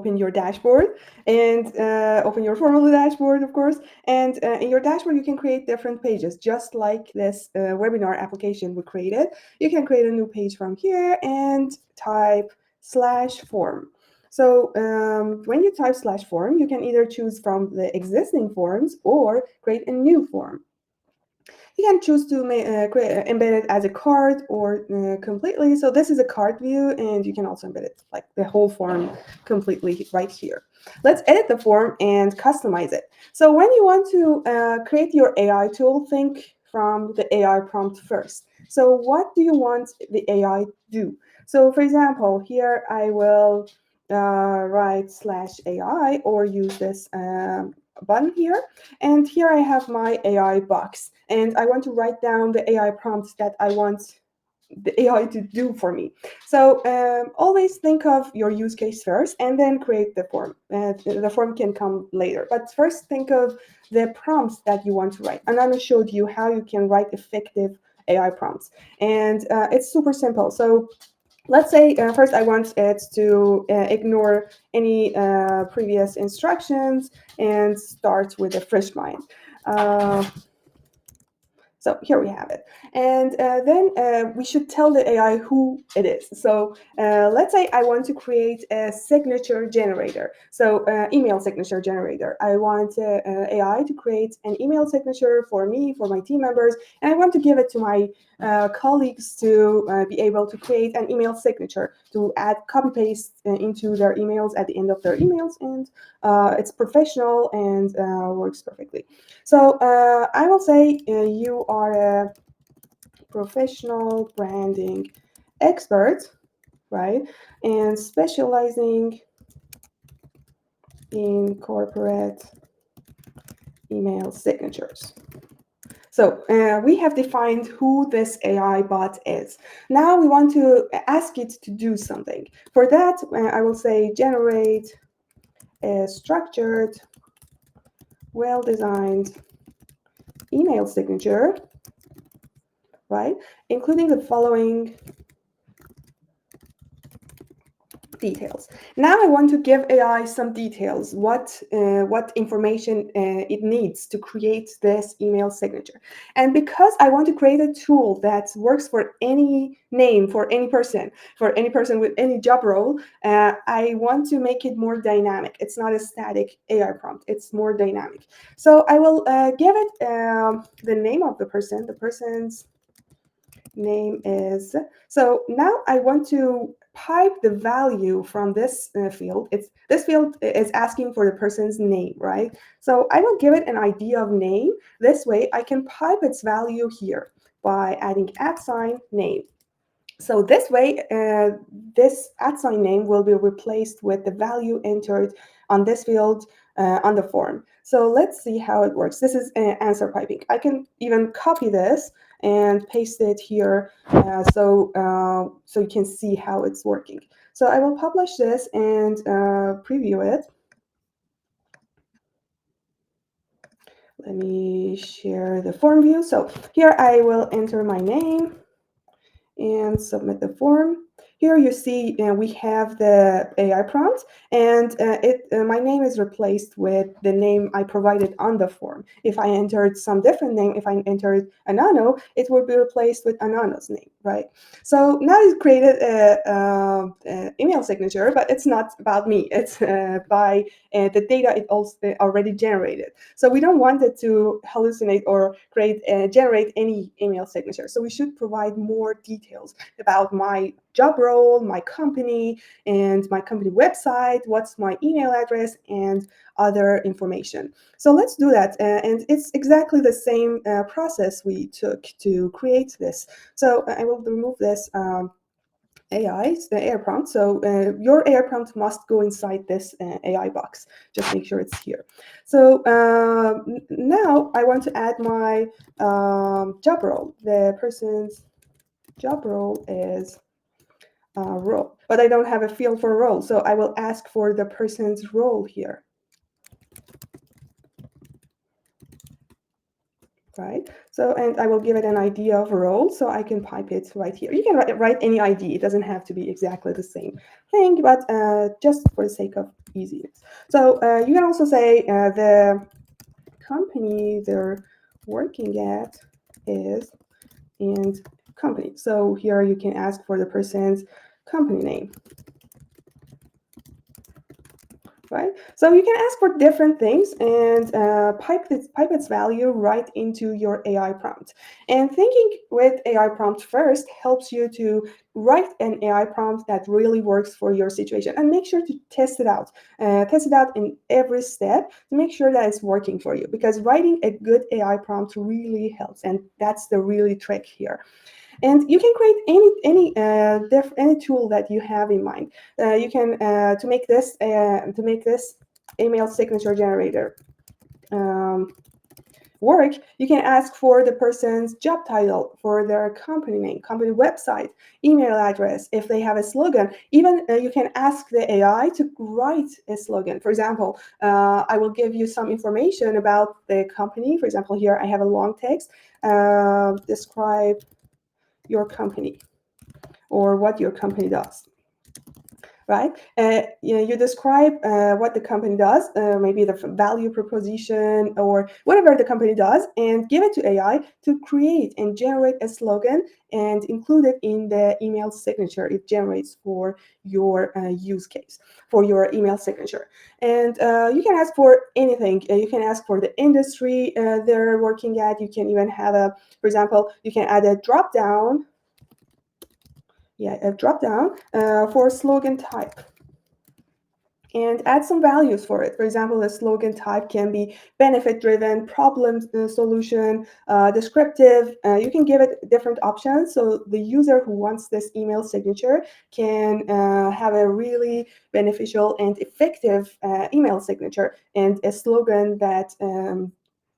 open your dashboard and open your Formaloo dashboard, of course. And in your dashboard, you can create different pages, just like this webinar application we created. You can create a new page from here and type /form. So when you type /form, you can either choose from the existing forms or create a new form. You can choose to embed it as a card or completely. So this is a card view, and you can also embed it like the whole form completely right here. Let's edit the form and customize it. So when you want to create your AI tool, think from the AI prompt first. So what do you want the AI to do? So for example, here I will write /AI or use this button here. And here I have my AI box. And I want to write down the AI prompts that I want the AI to do for me. So always think of your use case first and then create the form. The form can come later. But first think of the prompts that you want to write. Anana showed you how you can write effective AI prompts. And it's super simple. So let's say first I want it to ignore any previous instructions and start with a fresh mind. So here we have it. And then we should tell the AI who it is. So let's say I want to create a signature generator. So email signature generator. I want AI to create an email signature for me, for my team members, and I want to give it to my colleagues to be able to create an email signature, to add copy paste into their emails at the end of their emails. And it's professional and works perfectly. So I will say you are a professional branding expert, right? And specializing in corporate email signatures. So we have defined who this AI bot is. Now we want to ask it to do something. For that, I will say generate a structured, well-designed email signature, right? Including the following details. Now I want to give AI some details, what information it needs to create this email signature. And because I want to create a tool that works for any name, for any person with any job role, I want to make it more dynamic. It's not a static AI prompt, it's more dynamic. So I will give it the name of the person. The person's name is, so now I want to pipe the value from this field. This field is asking for the person's name, right? So I will give it an idea of name. This way I can pipe its value here by adding @name. So this way, this @ name will be replaced with the value entered on this field on the form. So let's see how it works. This is answer piping. I can even copy this and paste it here so you can see how it's working. So I will publish this and preview it. Let me share the form view. So here I will enter my name and submit the form. Here you see we have the AI prompt, and my name is replaced with the name I provided on the form. If I entered some different name, if I entered Anano, it would be replaced with Anano's name, right? So now it's created a email signature, but it's not about me. It's by the data it also already generated. So we don't want it to hallucinate or generate any email signature. So we should provide more details about my job role, my company, and my company website, what's my email address, and other information. So let's do that. And it's exactly the same process we took to create this. So I will remove this AI, the AI prompt. So your AI prompt must go inside this AI box. Just make sure it's here. So now I want to add my job role. The person's job role is role, but I don't have a field for role. So I will ask for the person's role here. right? So, and I will give it an ID of role, so I can pipe it right here. You can write any ID. It doesn't have to be exactly the same thing, but just for the sake of easiness. So you can also say the company they're working at is and company. So here you can ask for the person's company name. Right? So you can ask for different things and pipe its value right into your AI prompt. And thinking with AI prompt first helps you to write an AI prompt that really works for your situation, and make sure to test it out. Test it out in every step to make sure that it's working for you, because writing a good AI prompt really helps, and that's the really trick here. And you can create any tool that you have in mind. You can to make this email signature generator work. You can ask for the person's job title, for their company name, company website, email address, if they have a slogan. Even you can ask the AI to write a slogan. For example, I will give you some information about the company. For example, here I have a long text. Describe your company, or what your company does, right? You describe what the company does, maybe the value proposition or whatever the company does, and give it to AI to create and generate a slogan and include it in the email signature it generates for your use case, for your email signature. And you can ask for anything. You can ask for the industry they're working at. You can even have for example, you can add a drop down, a drop down for slogan type, and add some values for it. For example, the slogan type can be benefit driven, problem solution, descriptive. You can give it different options, so the user who wants this email signature can have a really beneficial and effective email signature, and a slogan that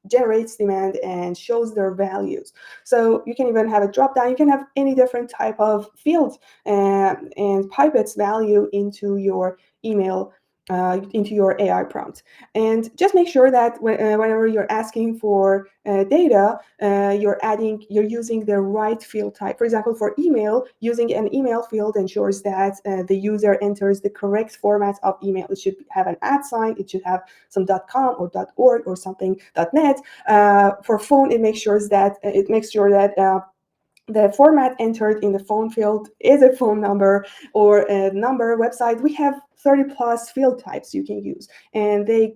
generates demand and shows their values. So you can even have a drop down. You can have any different type of field and pipe its value into your email, into your AI prompt. And just make sure that whenever you're asking for data, you're using the right field type. For example, for email, using an email field ensures that the user enters the correct format of email. It should have an @ sign. It should have some .com or .org or something .net. For phone, it makes sure that the format entered in the phone field is a phone number or a number. Website, we have 30 plus field types you can use, and they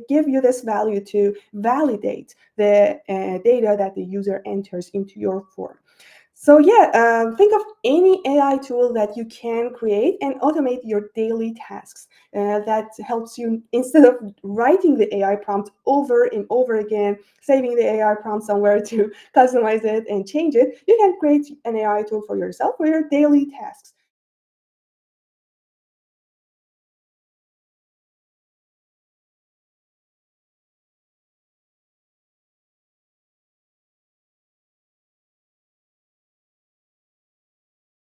give you this value to validate the data that the user enters into your form. So yeah, think of any AI tool that you can create and automate your daily tasks. That helps you, instead of writing the AI prompt over and over again, saving the AI prompt somewhere to customize it and change it. You can create an AI tool for yourself for your daily tasks.